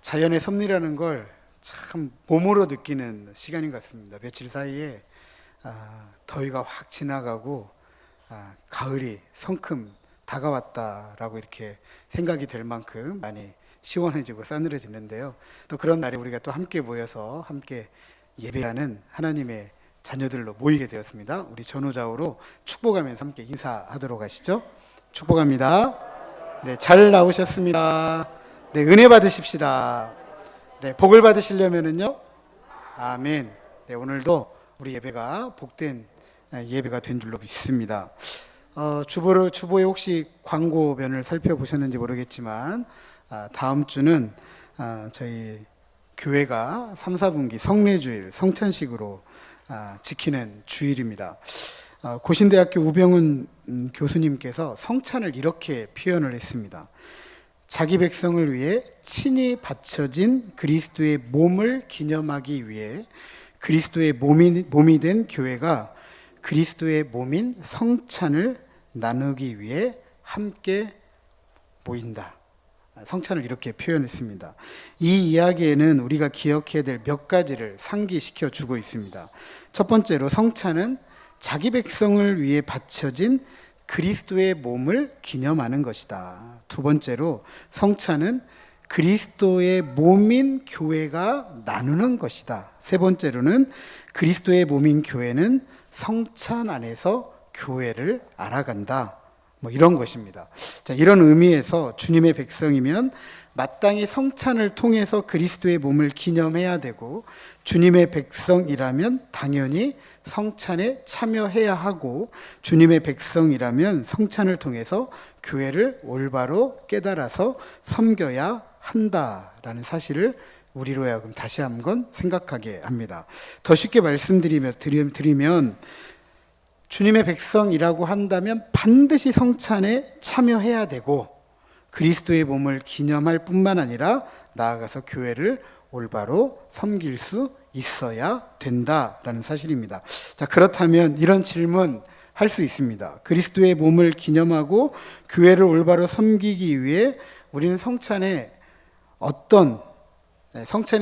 자연의 섭리라는 걸 참 몸으로 느끼는 시간인 것 같습니다. 며칠 사이에 더위가 확 지나가고 가을이 성큼 다가왔다라고 이렇게 생각이 될 만큼 많이 시원해지고 싸늘해지는데요. 또 그런 날에 우리가 또 함께 모여서 함께 예배하는 하나님의 자녀들로 모이게 되었습니다. 우리 전후좌우로 축복하면서 함께 인사하도록 하시죠. 축복합니다. 네, 잘 나오셨습니다. 네, 은혜 받으십시다. 네, 복을 받으시려면은요, 아멘. 네, 오늘도 우리 예배가 복된 예배가 된 줄로 믿습니다. 주보에 혹시 광고면을 살펴보셨는지 모르겠지만, 다음 주는 저희 교회가 3, 4분기 성례주일, 성찬식으로 지키는 주일입니다. 고신대학교 우병훈 교수님께서 성찬을 이렇게 표현을 했습니다. 자기 백성을 위해 친히 바쳐진 그리스도의 몸을 기념하기 위해 그리스도의 몸이 된 교회가 그리스도의 몸인 성찬을 나누기 위해 함께 모인다. 성찬을 이렇게 표현했습니다. 이 이야기에는 우리가 기억해야 될 몇 가지를 상기시켜 주고 있습니다. 첫 번째로 성찬은 자기 백성을 위해 바쳐진 그리스도의 몸을 기념하는 것이다. 두 번째로 성찬은 그리스도의 몸인 교회가 나누는 것이다. 세 번째로는 그리스도의 몸인 교회는 성찬 안에서 교회를 알아간다. 이런 것입니다. 자, 이런 의미에서 주님의 백성이면 마땅히 성찬을 통해서 그리스도의 몸을 기념해야 되고, 주님의 백성이라면 당연히 성찬에 참여해야 하고, 주님의 백성이라면 성찬을 통해서 교회를 올바로 깨달아서 섬겨야 한다라는 사실을 우리로 하여금 다시 한번 생각하게 합니다. 더 쉽게 말씀드리면 주님의 백성이라고 한다면 반드시 성찬에 참여해야 되고, 그리스도의 몸을 기념할 뿐만 아니라 나아가서 교회를 올바로 섬길 수 있어야 된다라는 사실입니다. 자, 그렇다면 이런 질문 할 수 있습니다. 그리스도의 몸을 기념하고 교회를 올바로 섬기기 위해 우리는 성찬에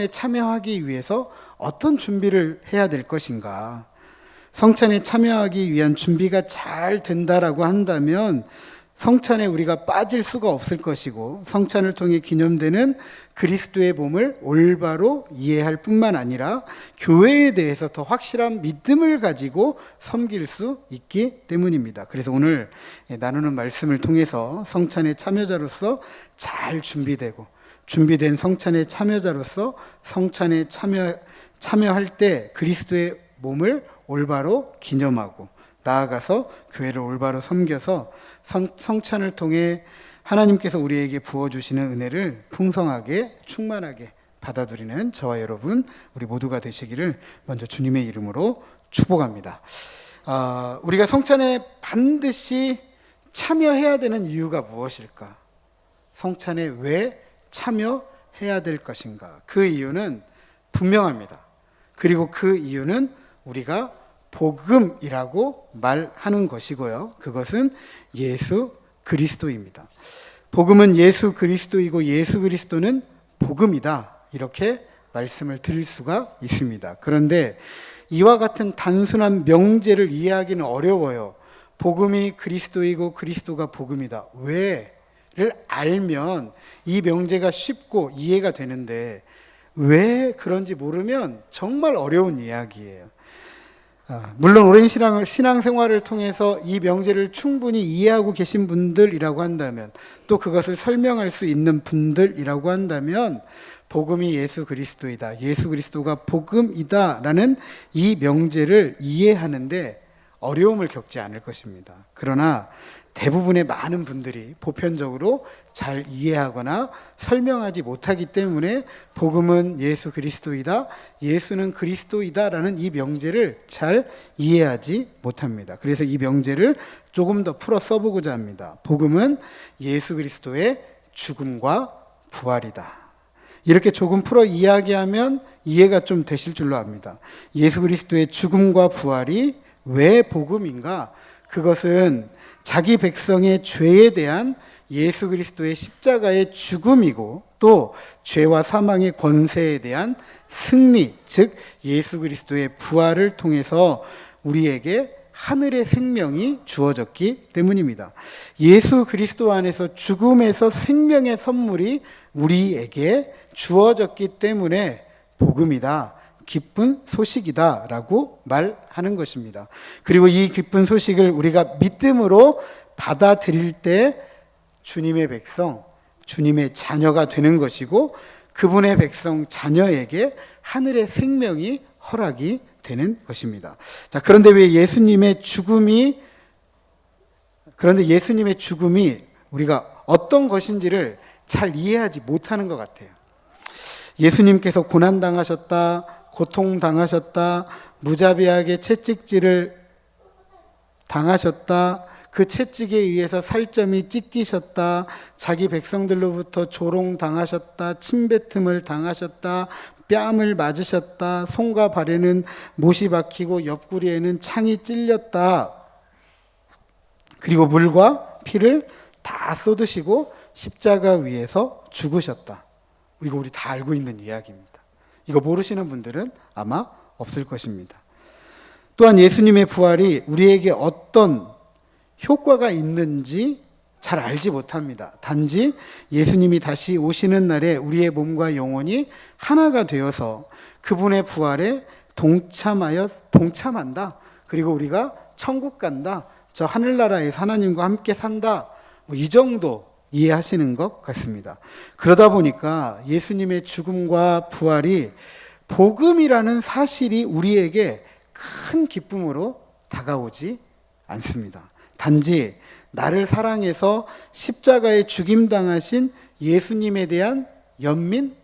참여하기 위해서 어떤 준비를 해야 될 것인가? 성찬에 참여하기 위한 준비가 잘 된다라고 한다면 성찬에 우리가 빠질 수가 없을 것이고, 성찬을 통해 기념되는 그리스도의 몸을 올바로 이해할 뿐만 아니라 교회에 대해서 더 확실한 믿음을 가지고 섬길 수 있기 때문입니다. 그래서 오늘 나누는 말씀을 통해서 성찬의 참여자로서 잘 준비된 성찬의 참여자로서 성찬에 참여할 때 그리스도의 몸을 올바로 기념하고 나아가서 교회를 올바로 섬겨서 성찬을 통해 하나님께서 우리에게 부어주시는 은혜를 풍성하게 충만하게 받아들이는 저와 여러분 우리 모두가 되시기를 먼저 주님의 이름으로 축복합니다. 우리가 성찬에 반드시 참여해야 되는 이유가 무엇일까? 성찬에 왜 참여해야 될 것인가? 그 이유는 분명합니다. 그리고 그 이유는 우리가 복음이라고 말하는 것이고요. 그것은 예수 그리스도입니다. 복음은 예수 그리스도이고 예수 그리스도는 복음이다. 이렇게 말씀을 드릴 수가 있습니다. 그런데 이와 같은 단순한 명제를 이해하기는 어려워요. 복음이 그리스도이고 그리스도가 복음이다. 왜를 알면 이 명제가 쉽고 이해가 되는데 왜 그런지 모르면 정말 어려운 이야기예요. 물론 오랜 신앙생활을 통해서 이 명제를 충분히 이해하고 계신 분들이라고 한다면, 또 그것을 설명할 수 있는 분들이라고 한다면 복음이 예수 그리스도이다, 예수 그리스도가 복음이다 라는 이 명제를 이해하는데 어려움을 겪지 않을 것입니다. 그러나 대부분의 많은 분들이 보편적으로 잘 이해하거나 설명하지 못하기 때문에 복음은 예수 그리스도이다, 예수는 그리스도이다 라는 이 명제를 잘 이해하지 못합니다. 그래서 이 명제를 조금 더 풀어 써보고자 합니다. 복음은 예수 그리스도의 죽음과 부활이다. 이렇게 조금 풀어 이야기하면 이해가 좀 되실 줄로 압니다. 예수 그리스도의 죽음과 부활이 왜 복음인가? 그것은 자기 백성의 죄에 대한 예수 그리스도의 십자가의 죽음이고 또 죄와 사망의 권세에 대한 승리, 즉 예수 그리스도의 부활을 통해서 우리에게 하늘의 생명이 주어졌기 때문입니다. 예수 그리스도 안에서 죽음에서 생명의 선물이 우리에게 주어졌기 때문에 복음이다, 기쁜 소식이다 라고 말하는 것입니다. 그리고 이 기쁜 소식을 우리가 믿음으로 받아들일 때 주님의 백성, 주님의 자녀가 되는 것이고 그분의 백성, 자녀에게 하늘의 생명이 허락이 되는 것입니다. 자, 그런데 예수님의 죽음이 우리가 어떤 것인지를 잘 이해하지 못하는 것 같아요. 예수님께서 고난당하셨다, 고통당하셨다, 무자비하게 채찍질을 당하셨다, 그 채찍에 의해서 살점이 찢기셨다, 자기 백성들로부터 조롱당하셨다, 침뱉음을 당하셨다, 뺨을 맞으셨다, 손과 발에는 못이 박히고 옆구리에는 창이 찔렸다, 그리고 물과 피를 다 쏟으시고 십자가 위에서 죽으셨다. 이거 우리 다 알고 있는 이야기입니다. 이거 모르시는 분들은 아마 없을 것입니다. 또한 예수님의 부활이 우리에게 어떤 효과가 있는지 잘 알지 못합니다. 단지 예수님이 다시 오시는 날에 우리의 몸과 영혼이 하나가 되어서 그분의 부활에 동참한다. 그리고 우리가 천국 간다. 저 하늘나라에서 하나님과 함께 산다. 이 정도 이해하시는 것 같습니다. 그러다 보니까 예수님의 죽음과 부활이 복음이라는 사실이 우리에게 큰 기쁨으로 다가오지 않습니다. 단지 나를 사랑해서 십자가에 죽임당하신 예수님에 대한 연민,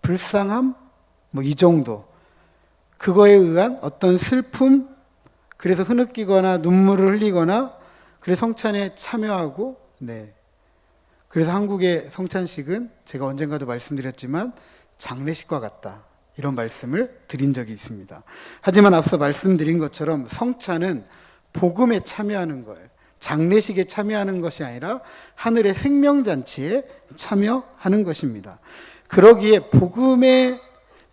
불쌍함, 이 정도. 그거에 의한 어떤 슬픔, 그래서 흐느끼거나 눈물을 흘리거나, 그래서 성찬에 참여하고, 그래서 한국의 성찬식은 제가 언젠가도 말씀드렸지만 장례식과 같다. 이런 말씀을 드린 적이 있습니다. 하지만 앞서 말씀드린 것처럼 성찬은 복음에 참여하는 거예요. 장례식에 참여하는 것이 아니라 하늘의 생명잔치에 참여하는 것입니다. 그러기에 복음에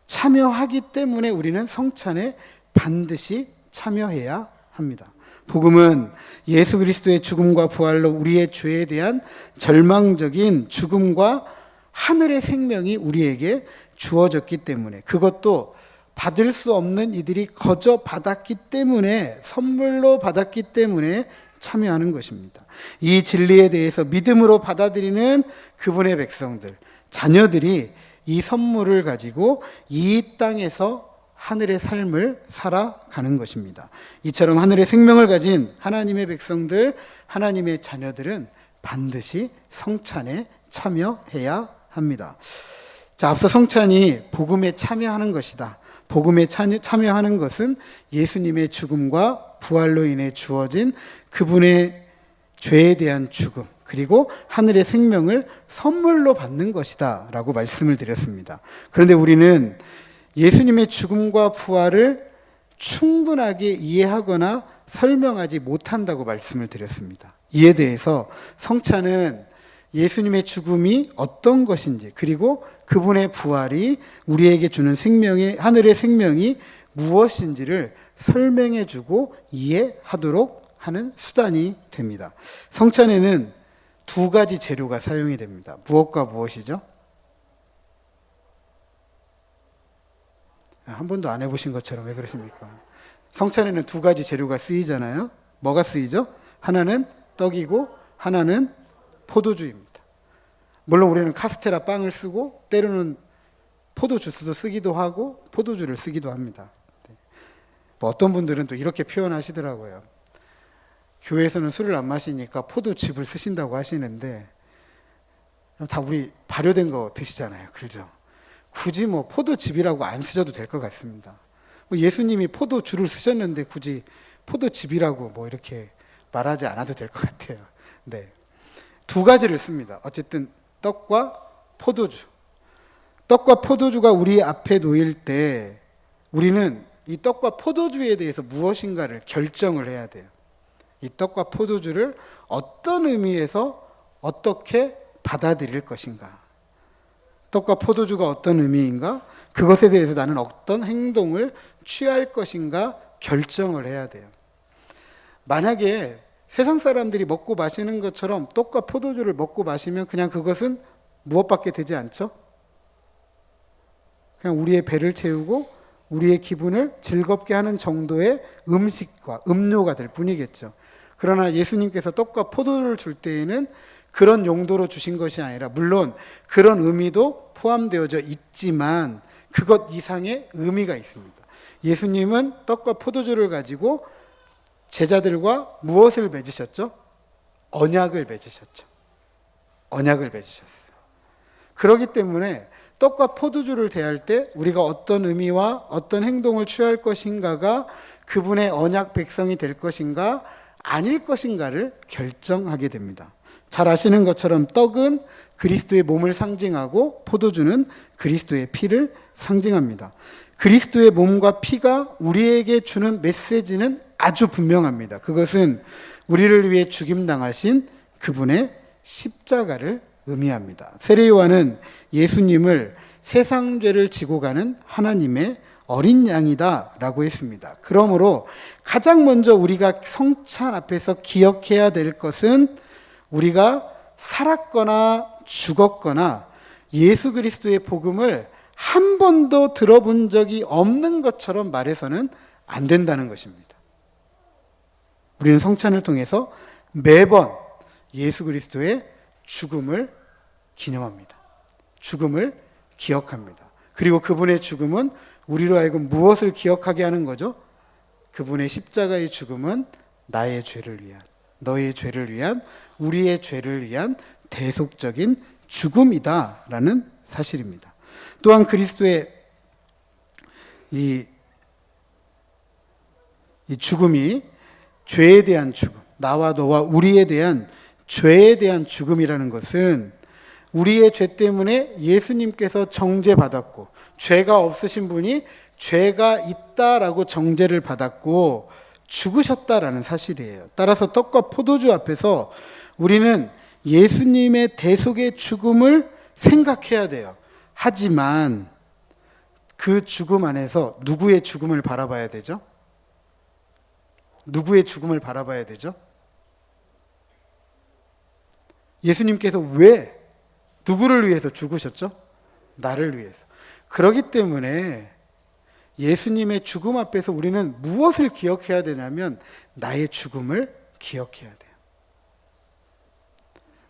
참여하기 때문에 우리는 성찬에 반드시 참여해야 합니다. 복음은 예수 그리스도의 죽음과 부활로 우리의 죄에 대한 절망적인 죽음과 하늘의 생명이 우리에게 주어졌기 때문에, 그것도 받을 수 없는 이들이 거저 받았기 때문에, 선물로 받았기 때문에 참여하는 것입니다. 이 진리에 대해서 믿음으로 받아들이는 그분의 백성들, 자녀들이 이 선물을 가지고 이 땅에서 하늘의 삶을 살아가는 것입니다. 이처럼 하늘의 생명을 가진 하나님의 백성들, 하나님의 자녀들은 반드시 성찬에 참여해야 합니다. 자, 앞서 성찬이 복음에 참여하는 것이다. 복음에 참여하는 것은 예수님의 죽음과 부활로 인해 주어진 그분의 죄에 대한 죽음, 그리고 하늘의 생명을 선물로 받는 것이다 라고 말씀을 드렸습니다. 그런데 우리는 예수님의 죽음과 부활을 충분하게 이해하거나 설명하지 못한다고 말씀을 드렸습니다. 이에 대해서 성찬은 예수님의 죽음이 어떤 것인지, 그리고 그분의 부활이 우리에게 주는 하늘의 생명이 무엇인지를 설명해주고 이해하도록 하는 수단이 됩니다. 성찬에는 두 가지 재료가 사용이 됩니다. 무엇과 무엇이죠? 한 번도 안 해보신 것처럼 왜 그러십니까? 성찬에는 두 가지 재료가 쓰이잖아요. 뭐가 쓰이죠? 하나는 떡이고 하나는 포도주입니다. 물론 우리는 카스테라 빵을 쓰고 때로는 포도 주스도 쓰기도 하고 포도주를 쓰기도 합니다. 어떤 분들은 또 이렇게 표현하시더라고요. 교회에서는 술을 안 마시니까 포도즙을 쓰신다고 하시는데, 다 우리 발효된 거 드시잖아요. 그렇죠? 굳이 포도즙이라고 안 쓰셔도 될 것 같습니다. 예수님이 포도주를 쓰셨는데 굳이 포도즙이라고 이렇게 말하지 않아도 될 것 같아요. 두 가지를 씁니다. 어쨌든 떡과 포도주. 떡과 포도주가 우리 앞에 놓일 때 우리는 이 떡과 포도주에 대해서 무엇인가를 결정을 해야 돼요. 이 떡과 포도주를 어떤 의미에서 어떻게 받아들일 것인가? 떡과 포도주가 어떤 의미인가? 그것에 대해서 나는 어떤 행동을 취할 것인가 결정을 해야 돼요. 만약에 세상 사람들이 먹고 마시는 것처럼 떡과 포도주를 먹고 마시면 그냥 그것은 무엇밖에 되지 않죠? 그냥 우리의 배를 채우고 우리의 기분을 즐겁게 하는 정도의 음식과 음료가 될 뿐이겠죠. 그러나 예수님께서 떡과 포도주를 줄 때에는 그런 용도로 주신 것이 아니라, 물론 그런 의미도 포함되어져 있지만 그것 이상의 의미가 있습니다. 예수님은 떡과 포도주를 가지고 제자들과 무엇을 맺으셨죠? 언약을 맺으셨죠. 언약을 맺으셨어요. 그렇기 때문에 떡과 포도주를 대할 때 우리가 어떤 의미와 어떤 행동을 취할 것인가가 그분의 언약 백성이 될 것인가 아닐 것인가를 결정하게 됩니다. 잘 아시는 것처럼 떡은 그리스도의 몸을 상징하고 포도주는 그리스도의 피를 상징합니다. 그리스도의 몸과 피가 우리에게 주는 메시지는 아주 분명합니다. 그것은 우리를 위해 죽임당하신 그분의 십자가를 의미합니다. 세례요한은 예수님을 세상 죄를 지고 가는 하나님의 어린 양이다 라고 했습니다. 그러므로 가장 먼저 우리가 성찬 앞에서 기억해야 될 것은 우리가 살았거나 죽었거나 예수 그리스도의 복음을 한 번도 들어본 적이 없는 것처럼 말해서는 안 된다는 것입니다. 우리는 성찬을 통해서 매번 예수 그리스도의 죽음을 기념합니다. 죽음을 기억합니다. 그리고 그분의 죽음은 우리로 하여금 무엇을 기억하게 하는 거죠? 그분의 십자가의 죽음은 나의 죄를 위한, 너의 죄를 위한, 우리의 죄를 위한 대속적인 죽음이다라는 사실입니다. 또한 그리스도의 이 죽음이 죄에 대한 죽음, 나와 너와 우리에 대한 죄에 대한 죽음이라는 것은 우리의 죄 때문에 예수님께서 정죄받았고, 죄가 없으신 분이 죄가 있다라고 정죄를 받았고 죽으셨다라는 사실이에요. 따라서 떡과 포도주 앞에서 우리는 예수님의 대속의 죽음을 생각해야 돼요. 하지만 그 죽음 안에서 누구의 죽음을 바라봐야 되죠? 누구의 죽음을 바라봐야 되죠? 예수님께서 왜 누구를 위해서 죽으셨죠? 나를 위해서. 그렇기 때문에 예수님의 죽음 앞에서 우리는 무엇을 기억해야 되냐면 나의 죽음을 기억해야 돼요.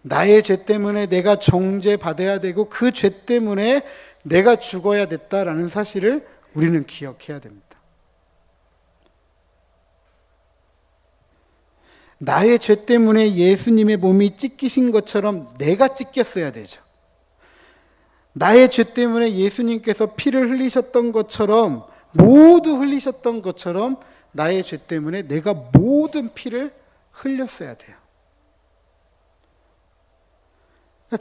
나의 죄 때문에 내가 정죄받아야 되고 그 죄 때문에 내가 죽어야 됐다라는 사실을 우리는 기억해야 됩니다. 나의 죄 때문에 예수님의 몸이 찢기신 것처럼 내가 찢겼어야 되죠. 나의 죄 때문에 예수님께서 피를 흘리셨던 것처럼, 모두 흘리셨던 것처럼 나의 죄 때문에 내가 모든 피를 흘렸어야 돼요.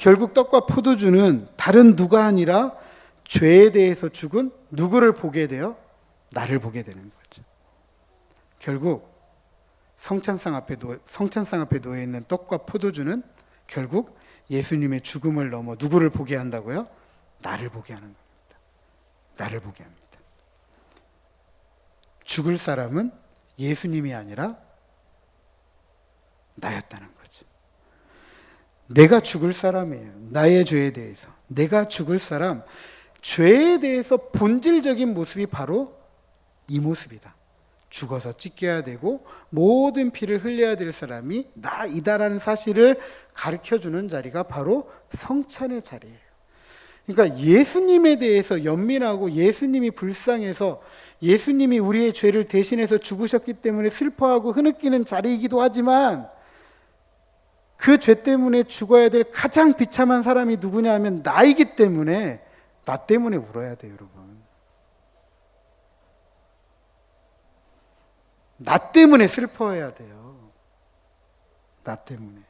결국 떡과 포도주는 다른 누가 아니라 죄에 대해서 죽은 누구를 보게 돼요? 나를 보게 되는 거죠. 결국 성찬상 앞에 놓여 있는 떡과 포도주는 결국 예수님의 죽음을 넘어 누구를 보게 한다고요? 나를 보게 하는 겁니다. 나를 보게 합니다. 죽을 사람은 예수님이 아니라 나였다는 거죠. 내가 죽을 사람이에요. 나의 죄에 대해서. 내가 죽을 사람, 죄에 대해서 본질적인 모습이 바로 이 모습이다. 죽어서 찢겨야 되고 모든 피를 흘려야 될 사람이 나이다라는 사실을 가르쳐주는 자리가 바로 성찬의 자리예요. 그러니까 예수님에 대해서 연민하고 예수님이 불쌍해서 예수님이 우리의 죄를 대신해서 죽으셨기 때문에 슬퍼하고 흐느끼는 자리이기도 하지만 그 죄 때문에 죽어야 될 가장 비참한 사람이 누구냐 하면 나이기 때문에 나 때문에 울어야 돼요, 여러분. 나 때문에 슬퍼해야 돼요. 나 때문에.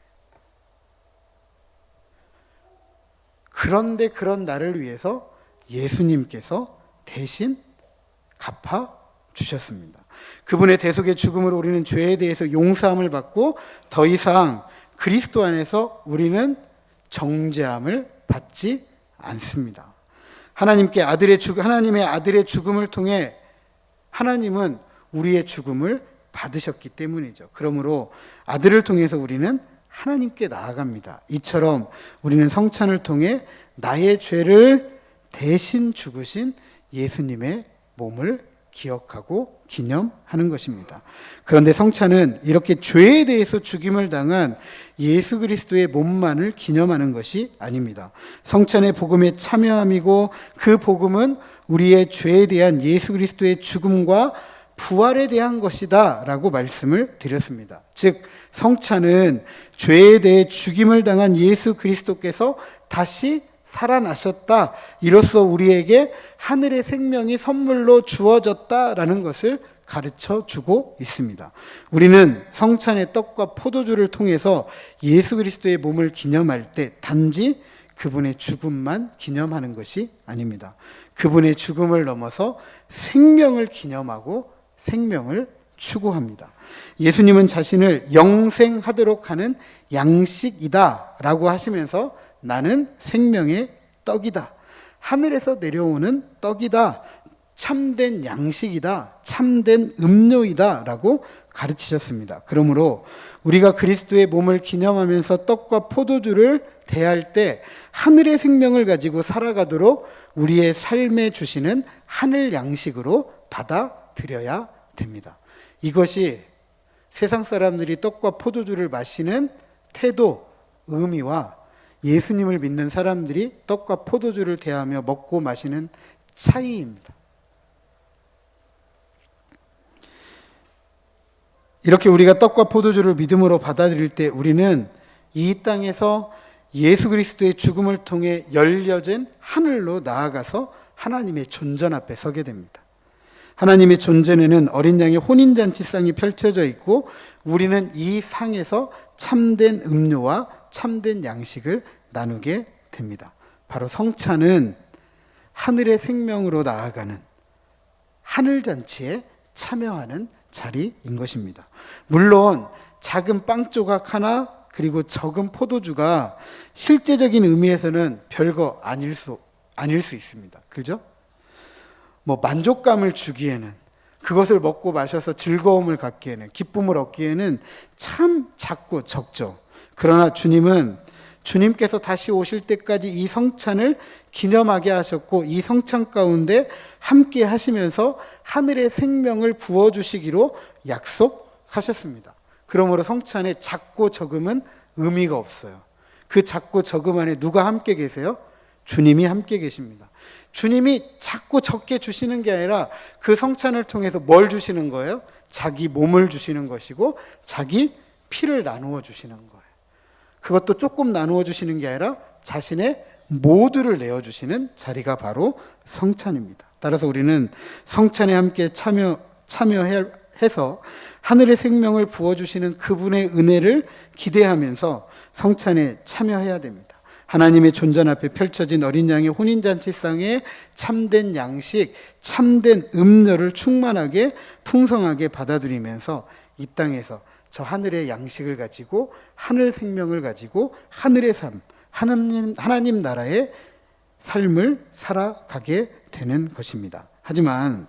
그런데 그런 나를 위해서 예수님께서 대신 갚아 주셨습니다. 그분의 대속의 죽음으로 우리는 죄에 대해서 용서함을 받고 더 이상 그리스도 안에서 우리는 정죄함을 받지 않습니다. 하나님의 아들의 죽음을 통해 하나님은 우리의 죽음을 받으셨기 때문이죠. 그러므로 아들을 통해서 우리는 하나님께 나아갑니다. 이처럼 우리는 성찬을 통해 나의 죄를 대신 죽으신 예수님의 몸을 기억하고 기념하는 것입니다. 그런데 성찬은 이렇게 죄에 대해서 죽임을 당한 예수 그리스도의 몸만을 기념하는 것이 아닙니다. 성찬의 복음에 참여함이고 그 복음은 우리의 죄에 대한 예수 그리스도의 죽음과 부활에 대한 것이다 라고 말씀을 드렸습니다. 즉 성찬은 죄에 대해 죽임을 당한 예수 그리스도께서 다시 살아나셨다, 이로써 우리에게 하늘의 생명이 선물로 주어졌다라는 것을 가르쳐 주고 있습니다. 우리는 성찬의 떡과 포도주를 통해서 예수 그리스도의 몸을 기념할 때 단지 그분의 죽음만 기념하는 것이 아닙니다. 그분의 죽음을 넘어서 생명을 기념하고 생명을 추구합니다. 예수님은 자신을 영생하도록 하는 양식이다 라고 하시면서 나는 생명의 떡이다, 하늘에서 내려오는 떡이다, 참된 양식이다, 참된 음료이다 라고 가르치셨습니다. 그러므로 우리가 그리스도의 몸을 기념하면서 떡과 포도주를 대할 때 하늘의 생명을 가지고 살아가도록 우리의 삶에 주시는 하늘 양식으로 받아들여야 됩니다. 이것이 세상 사람들이 떡과 포도주를 마시는 태도, 의미와 예수님을 믿는 사람들이 떡과 포도주를 대하며 먹고 마시는 차이입니다. 이렇게 우리가 떡과 포도주를 믿음으로 받아들일 때 우리는 이 땅에서 예수 그리스도의 죽음을 통해 열려진 하늘로 나아가서 하나님의 존전 앞에 서게 됩니다. 하나님의 존전에는 어린 양의 혼인잔치상이 펼쳐져 있고 우리는 이 상에서 참된 음료와 참된 양식을 나누게 됩니다. 바로 성찬은 하늘의 생명으로 나아가는 하늘잔치에 참여하는 자리인 것입니다. 물론 작은 빵 조각 하나 그리고 적은 포도주가 실제적인 의미에서는 별거 아닐 수 있습니다. 그죠? 만족감을 주기에는, 그것을 먹고 마셔서 즐거움을 갖기에는, 기쁨을 얻기에는 참 작고 적죠. 그러나 주님께서 다시 오실 때까지 이 성찬을 기념하게 하셨고 이 성찬 가운데 함께 하시면서 하늘의 생명을 부어주시기로 약속하셨습니다. 그러므로 성찬에 작고 적음은 의미가 없어요. 그 작고 적음 안에 누가 함께 계세요? 주님이 함께 계십니다. 주님이 작고 적게 주시는 게 아니라 그 성찬을 통해서 뭘 주시는 거예요? 자기 몸을 주시는 것이고 자기 피를 나누어 주시는 거예요. 그것도 조금 나누어 주시는 게 아니라 자신의 모두를 내어주시는 자리가 바로 성찬입니다. 따라서 우리는 성찬에 함께 참여해서 하늘의 생명을 부어주시는 그분의 은혜를 기대하면서 성찬에 참여해야 됩니다. 하나님의 존전 앞에 펼쳐진 어린 양의 혼인잔치상에 참된 양식, 참된 음료를 충만하게 풍성하게 받아들이면서 이 땅에서 저 하늘의 양식을 가지고 하늘 생명을 가지고 하늘의 삶, 하나님 나라의 삶을 살아가게 되는 것입니다. 하지만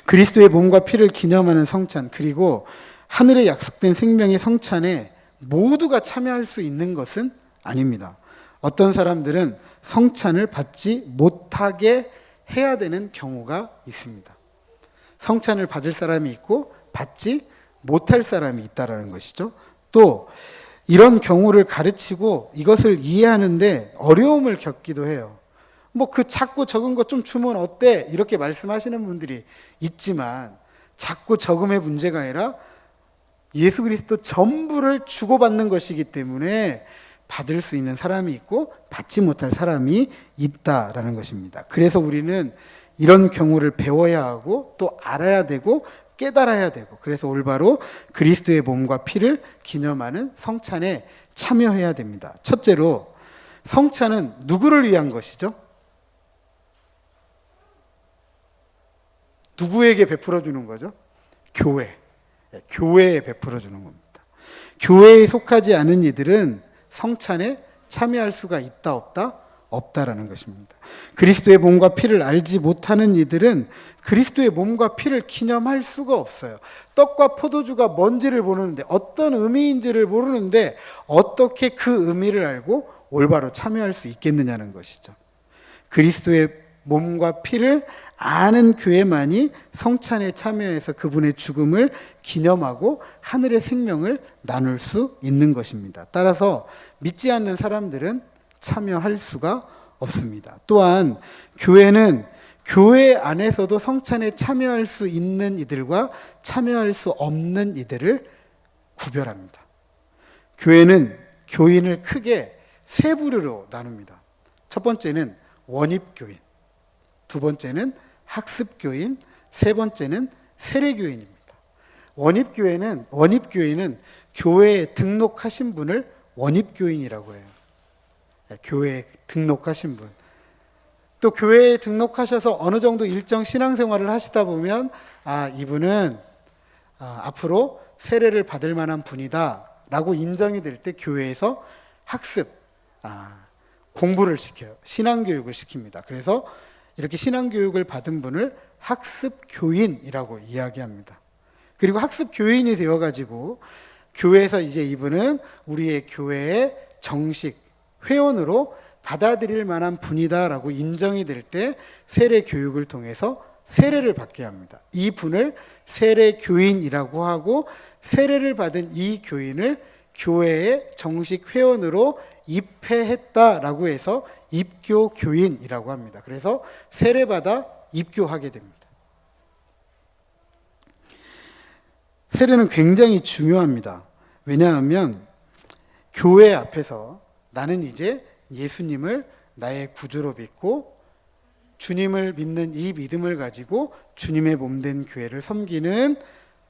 그리스도의 몸과 피를 기념하는 성찬, 그리고 하늘에 약속된 생명의 성찬에 모두가 참여할 수 있는 것은 아닙니다. 어떤 사람들은 성찬을 받지 못하게 해야 되는 경우가 있습니다. 성찬을 받을 사람이 있고 받지 못할 사람이 있다라는 것이죠. 또 이런 경우를 가르치고 이것을 이해하는데 어려움을 겪기도 해요. 그 작고 적은 것 좀 주면 어때? 이렇게 말씀하시는 분들이 있지만 작고 적음의 문제가 아니라 예수 그리스도 전부를 주고받는 것이기 때문에 받을 수 있는 사람이 있고 받지 못할 사람이 있다라는 것입니다. 그래서 우리는 이런 경우를 배워야 하고 또 알아야 되고 깨달아야 되고, 그래서 올바로 그리스도의 몸과 피를 기념하는 성찬에 참여해야 됩니다. 첫째로 성찬은 누구를 위한 것이죠? 누구에게 베풀어 주는 거죠? 교회에 베풀어 주는 겁니다. 교회에 속하지 않은 이들은 성찬에 참여할 수가 있다 없다? 없다라는 것입니다. 그리스도의 몸과 피를 알지 못하는 이들은 그리스도의 몸과 피를 기념할 수가 없어요. 떡과 포도주가 뭔지를 모르는데, 어떤 의미인지를 모르는데 어떻게 그 의미를 알고 올바로 참여할 수 있겠느냐는 것이죠. 그리스도의 몸과 피를 아는 교회만이 성찬에 참여해서 그분의 죽음을 기념하고 하늘의 생명을 나눌 수 있는 것입니다. 따라서 믿지 않는 사람들은 참여할 수가 없습니다. 또한 교회는 교회 안에서도 성찬에 참여할 수 있는 이들과 참여할 수 없는 이들을 구별합니다. 교회는 교인을 크게 세 부류로 나눕니다. 첫 번째는 원입교인, 두 번째는 학습교인, 세 번째는 세례교인입니다. 원입교인은 교회에 등록하신 분을 원입교인이라고 해요. 교회에 등록하신 분. 또 교회에 등록하셔서 어느 정도 일정 신앙생활을 하시다 보면 이분은 앞으로 세례를 받을 만한 분이다 라고 인정이 될 때 교회에서 학습, 공부를 시켜요. 신앙교육을 시킵니다. 그래서 이렇게 신앙교육을 받은 분을 학습교인이라고 이야기합니다. 그리고 학습교인이 되어가지고 교회에서 이제 이분은 우리의 교회의 정식 회원으로 받아들일 만한 분이다라고 인정이 될 때 세례 교육을 통해서 세례를 받게 합니다. 이 분을 세례교인이라고 하고, 세례를 받은 이 교인을 교회의 정식 회원으로 입회했다라고 해서 입교교인이라고 합니다. 그래서 세례받아 입교하게 됩니다. 세례는 굉장히 중요합니다. 왜냐하면 교회 앞에서 나는 이제 예수님을 나의 구주로 믿고 주님을 믿는 이 믿음을 가지고 주님의 몸된 교회를 섬기는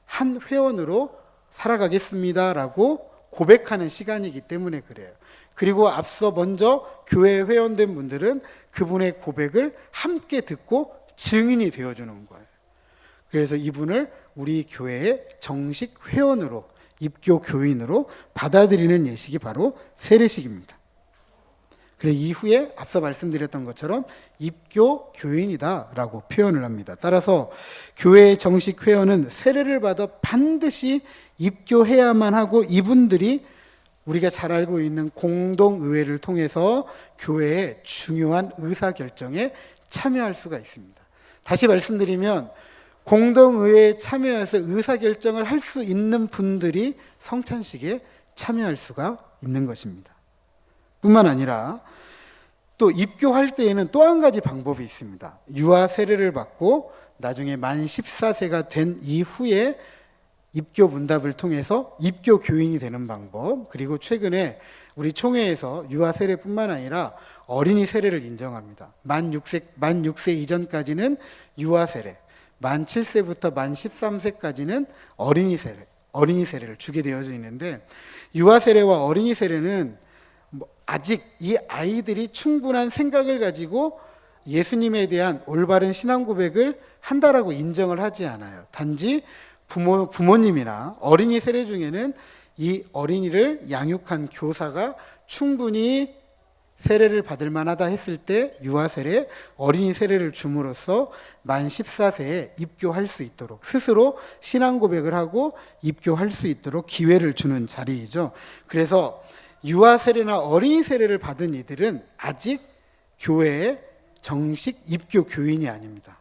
한 회원으로 살아가겠습니다라고 고백하는 시간이기 때문에 그래요. 그리고 앞서 먼저 교회에 회원된 분들은 그분의 고백을 함께 듣고 증인이 되어주는 거예요. 그래서 이분을 우리 교회의 정식 회원으로, 입교 교인으로 받아들이는 예식이 바로 세례식입니다. 그래 이후에 앞서 말씀드렸던 것처럼 입교 교인이다라고 표현을 합니다. 따라서 교회의 정식 회원은 세례를 받아 반드시 입교해야만 하고, 이분들이 우리가 잘 알고 있는 공동의회를 통해서 교회의 중요한 의사결정에 참여할 수가 있습니다. 다시 말씀드리면 공동의회에 참여해서 의사결정을 할 수 있는 분들이 성찬식에 참여할 수가 있는 것입니다. 뿐만 아니라 또 입교할 때에는 또 한 가지 방법이 있습니다. 유아 세례를 받고 나중에 만 14세가 된 이후에 입교 문답을 통해서 입교 교인이 되는 방법, 그리고 최근에 우리 총회에서 유아 세례뿐만 아니라 어린이 세례를 인정합니다. 만 6세 이전까지는 유아 세례, 만 7세부터 만 13세까지는 어린이 세례를 주게 되어져 있는데, 유아 세례와 어린이 세례는 아직 이 아이들이 충분한 생각을 가지고 예수님에 대한 올바른 신앙 고백을 한다라고 인정을 하지 않아요. 단지 부모님이나 어린이 세례 중에는 이 어린이를 양육한 교사가 충분히 세례를 받을 만하다 했을 때 유아 세례, 어린이 세례를 줌으로써 만 14세에 입교할 수 있도록, 스스로 신앙 고백을 하고 입교할 수 있도록 기회를 주는 자리이죠. 그래서 유아 세례나 어린이 세례를 받은 이들은 아직 교회의 정식 입교 교인이 아닙니다.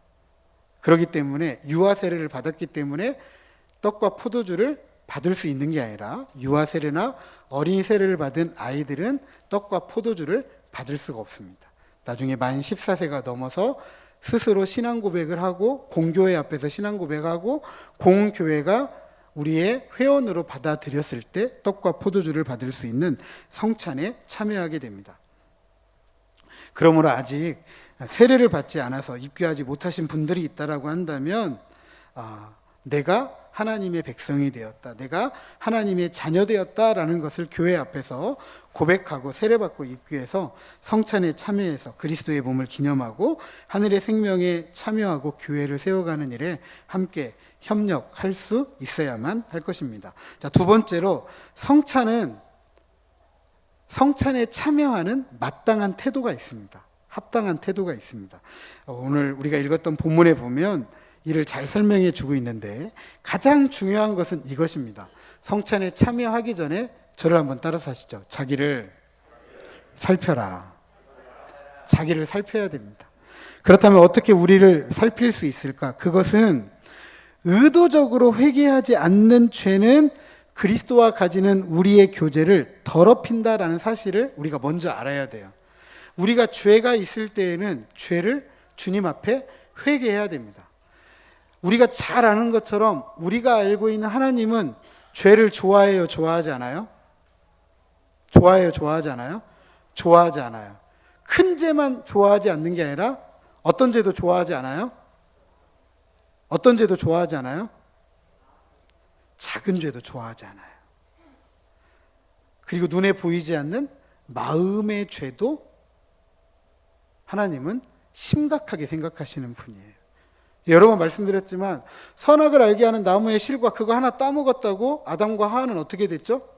그렇기 때문에 유아 세례를 받았기 때문에 떡과 포도주를 받을 수 있는 게 아니라, 유아 세례나 어린이 세례를 받은 아이들은 떡과 포도주를 받을 수가 없습니다. 나중에 만 14세가 넘어서 스스로 신앙 고백을 하고 공교회 앞에서 신앙 고백하고 공교회가 우리의 회원으로 받아들였을 때 떡과 포도주를 받을 수 있는 성찬에 참여하게 됩니다. 그러므로 아직 세례를 받지 않아서 입교하지 못하신 분들이 있다라고 한다면 내가 하나님의 백성이 되었다. 내가 하나님의 자녀 되었다라는 것을 교회 앞에서 고백하고 세례받고 입교해서 성찬에 참여해서 그리스도의 몸을 기념하고 하늘의 생명에 참여하고 교회를 세워가는 일에 함께 협력할 수 있어야만 할 것입니다. 자, 두 번째로 성찬에 참여하는 마땅한 태도가 있습니다. 합당한 태도가 있습니다. 오늘 우리가 읽었던 본문에 보면 이를 잘 설명해 주고 있는데 가장 중요한 것은 이것입니다. 성찬에 참여하기 전에 저를 한번 따라서 하시죠. 자기를 살펴라. 자기를 살펴야 됩니다. 그렇다면 어떻게 우리를 살필 수 있을까? 그것은 의도적으로 회개하지 않는 죄는 그리스도와 가지는 우리의 교제를 더럽힌다라는 사실을 우리가 먼저 알아야 돼요. 우리가 죄가 있을 때에는 죄를 주님 앞에 회개해야 됩니다. 우리가 잘 아는 것처럼 우리가 알고 있는 하나님은 죄를 좋아해요, 좋아하지 않아요? 좋아해요, 좋아하지 않아요? 좋아하지 않아요. 큰 죄만 좋아하지 않는 게 아니라 어떤 죄도 좋아하지 않아요? 어떤 죄도 좋아하지 않아요? 작은 죄도 좋아하지 않아요. 그리고 눈에 보이지 않는 마음의 죄도 하나님은 심각하게 생각하시는 분이에요. 여러 번 말씀드렸지만 선악을 알게 하는 나무의 실과 그거 하나 따먹었다고 아담과 하와는 어떻게 됐죠?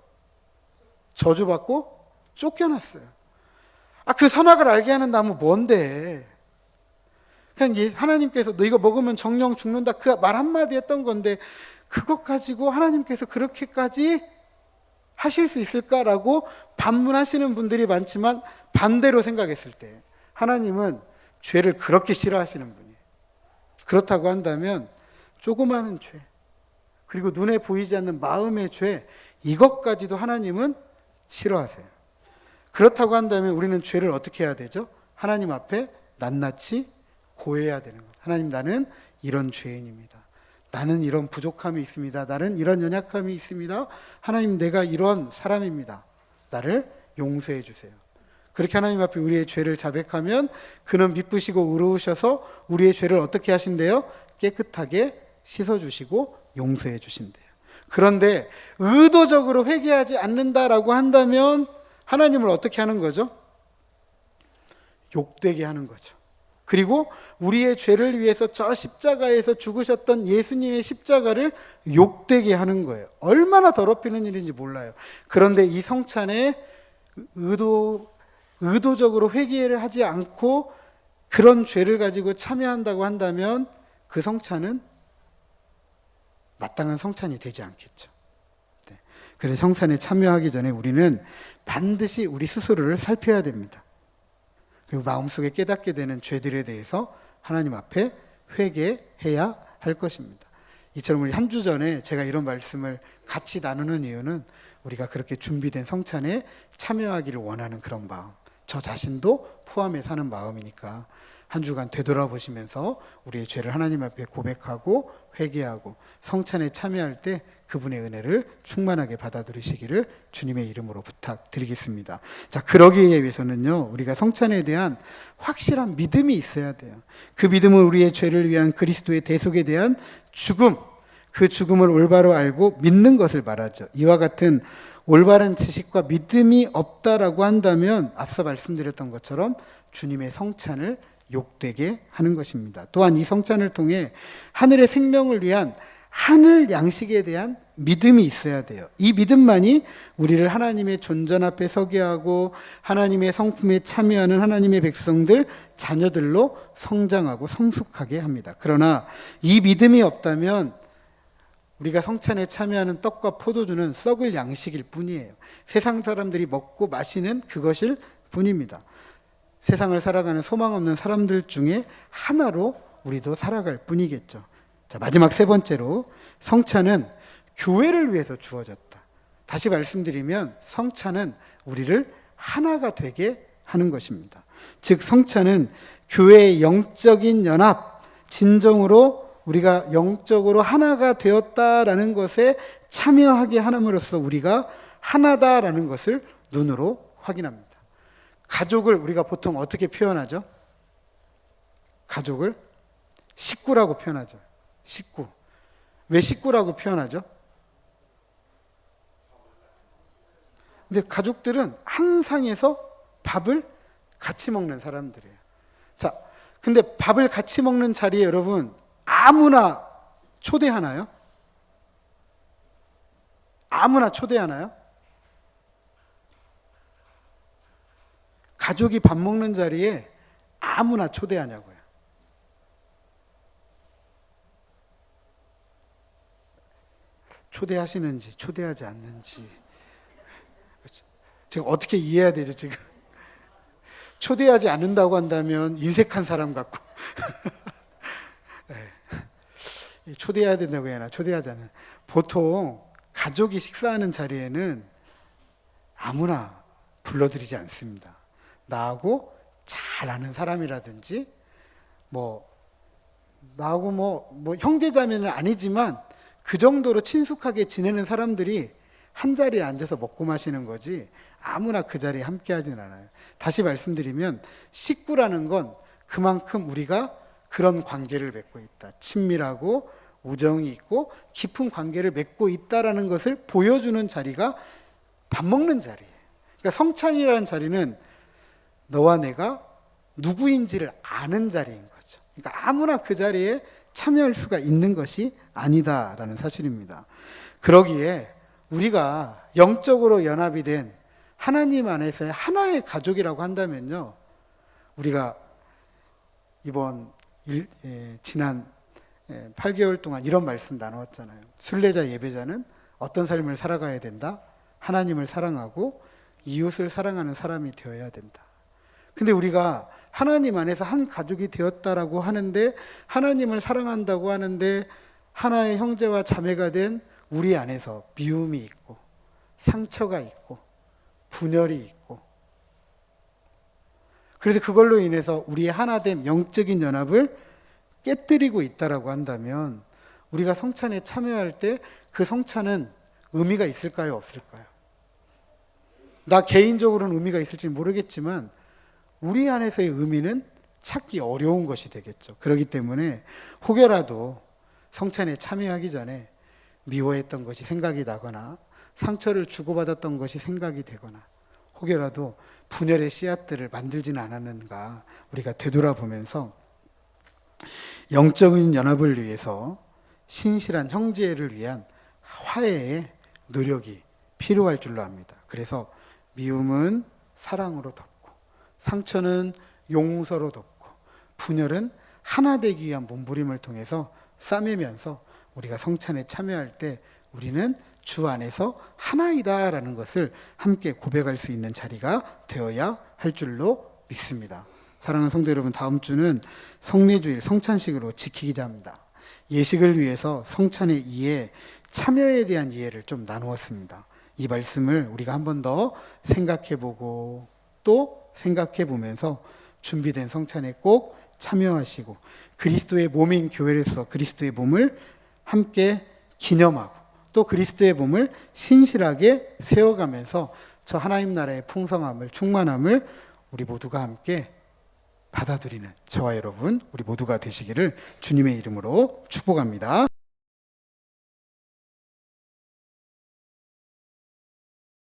저주받고 쫓겨났어요. 그 선악을 알게 하는 나무 뭔데? 그냥 하나님께서 너 이거 먹으면 정령 죽는다 그 말 한마디 했던 건데 그것 가지고 하나님께서 그렇게까지 하실 수 있을까라고 반문하시는 분들이 많지만 반대로 생각했을 때 하나님은 죄를 그렇게 싫어하시는 분이에요. 그렇다고 한다면 조그마한 죄 그리고 눈에 보이지 않는 마음의 죄 이것까지도 하나님은 싫어하세요. 그렇다고 한다면 우리는 죄를 어떻게 해야 되죠? 하나님 앞에 낱낱이 고해야 되는 거예요. 하나님, 나는 이런 죄인입니다. 나는 이런 부족함이 있습니다. 나는 이런 연약함이 있습니다. 하나님, 내가 이런 사람입니다. 나를 용서해 주세요. 그렇게 하나님 앞에 우리의 죄를 자백하면 그는 미쁘시고 의로우셔서 우리의 죄를 어떻게 하신대요? 깨끗하게 씻어주시고 용서해 주신대요. 그런데 의도적으로 회개하지 않는다라고 한다면 하나님을 어떻게 하는 거죠? 욕되게 하는 거죠. 그리고 우리의 죄를 위해서 저 십자가에서 죽으셨던 예수님의 십자가를 욕되게 하는 거예요. 얼마나 더럽히는 일인지 몰라요. 그런데 이 성찬에 의도적으로 회개를 하지 않고 그런 죄를 가지고 참여한다고 한다면 그 성찬은 마땅한 성찬이 되지 않겠죠. 네. 그래서 성찬에 참여하기 전에 우리는 반드시 우리 스스로를 살펴야 됩니다. 그리고 마음속에 깨닫게 되는 죄들에 대해서 하나님 앞에 회개해야 할 것입니다. 이처럼 우리 한 주 전에 제가 이런 말씀을 같이 나누는 이유는 우리가 그렇게 준비된 성찬에 참여하기를 원하는 그런 마음, 저 자신도 포함해 사는 마음이니까 한 주간 되돌아보시면서 우리의 죄를 하나님 앞에 고백하고 회개하고 성찬에 참여할 때 그분의 은혜를 충만하게 받아들이시기를 주님의 이름으로 부탁드리겠습니다. 자, 그러기 위해서는요, 우리가 성찬에 대한 확실한 믿음이 있어야 돼요. 그 믿음은 우리의 죄를 위한 그리스도의 대속에 대한 죽음, 그 죽음을 올바로 알고 믿는 것을 말하죠. 이와 같은 올바른 지식과 믿음이 없다라고 한다면 앞서 말씀드렸던 것처럼 주님의 성찬을 욕되게 하는 것입니다. 또한 이 성찬을 통해 하늘의 생명을 위한 하늘 양식에 대한 믿음이 있어야 돼요. 이 믿음만이 우리를 하나님의 존전 앞에 서게 하고 하나님의 성품에 참여하는 하나님의 백성들, 자녀들로 성장하고 성숙하게 합니다. 그러나 이 믿음이 없다면 우리가 성찬에 참여하는 떡과 포도주는 썩을 양식일 뿐이에요. 세상 사람들이 먹고 마시는 그것일 뿐입니다. 세상을 살아가는 소망 없는 사람들 중에 하나로 우리도 살아갈 뿐이겠죠. 자, 마지막 세 번째로 성찬은 교회를 위해서 주어졌다. 다시 말씀드리면 성찬은 우리를 하나가 되게 하는 것입니다. 즉 성찬은 교회의 영적인 연합, 진정으로 우리가 영적으로 하나가 되었다라는 것에 참여하게 함으로써 우리가 하나다라는 것을 눈으로 확인합니다. 가족을 우리가 보통 어떻게 표현하죠? 가족을 식구라고 표현하죠. 식구. 왜 식구라고 표현하죠? 근데 가족들은 한 상에서 밥을 같이 먹는 사람들이에요. 자, 근데 밥을 같이 먹는 자리에 여러분 아무나 초대하나요? 아무나 초대하나요? 가족이 밥 먹는 자리에 아무나 초대하냐고요. 초대하시는지 초대하지 않는지 제가 어떻게 이해해야 되죠 지금? 초대하지 않는다고 한다면 인색한 사람 같고 네. 초대해야 된다고 해야 하나? 초대하지 않는. 보통 가족이 식사하는 자리에는 아무나 불러들이지 않습니다. 나하고 잘 아는 사람이라든지 나하고 형제자매는 아니지만 그 정도로 친숙하게 지내는 사람들이 한 자리에 앉아서 먹고 마시는 거지 아무나 그 자리에 함께 하진 않아요. 다시 말씀드리면 식구라는 건 그만큼 우리가 그런 관계를 맺고 있다. 친밀하고 우정이 있고 깊은 관계를 맺고 있다라는 것을 보여주는 자리가 밥 먹는 자리예요. 그러니까 성찬이라는 자리는 너와 내가 누구인지를 아는 자리인 거죠. 그러니까 아무나 그 자리에 참여할 수가 있는 것이 아니다라는 사실입니다. 그러기에 우리가 영적으로 연합이 된 하나님 안에서의 하나의 가족이라고 한다면요, 우리가 지난 8개월 동안 이런 말씀 나누었잖아요. 순례자 예배자는 어떤 삶을 살아가야 된다? 하나님을 사랑하고 이웃을 사랑하는 사람이 되어야 된다. 근데 우리가 하나님 안에서 한 가족이 되었다라고 하는데, 하나님을 사랑한다고 하는데, 하나의 형제와 자매가 된 우리 안에서 미움이 있고 상처가 있고 분열이 있고, 그래서 그걸로 인해서 우리의 하나됨, 영적인 연합을 깨뜨리고 있다라고 한다면 우리가 성찬에 참여할 때 그 성찬은 의미가 있을까요? 없을까요? 나 개인적으로는 의미가 있을지 모르겠지만 우리 안에서의 의미는 찾기 어려운 것이 되겠죠. 그렇기 때문에 혹여라도 성찬에 참여하기 전에 미워했던 것이 생각이 나거나 상처를 주고받았던 것이 생각이 되거나 혹여라도 분열의 씨앗들을 만들지는 않았는가 우리가 되돌아보면서 영적인 연합을 위해서 신실한 형제를 위한 화해의 노력이 필요할 줄로 압니다. 그래서 미움은 사랑으로 덮고 상처는 용서로 덮고 분열은 하나 되기 위한 몸부림을 통해서 싸매면서 우리가 성찬에 참여할 때 우리는 주 안에서 하나이다라는 것을 함께 고백할 수 있는 자리가 되어야 할 줄로 믿습니다. 사랑하는 성도 여러분, 다음 주는 성례주일 성찬식으로 지키기자 합니다. 예식을 위해서 성찬의 이해, 참여에 대한 이해를 좀 나누었습니다. 이 말씀을 우리가 한 번 더 생각해보고 또 생각해보면서 준비된 성찬에 꼭 참여하시고 그리스도의 몸인 교회에서 그리스도의 몸을 함께 기념하고 또 그리스도의 몸을 신실하게 세워가면서 저 하나님 나라의 풍성함을, 충만함을 우리 모두가 함께 받아들이는 저와 여러분 우리 모두가 되시기를 주님의 이름으로 축복합니다.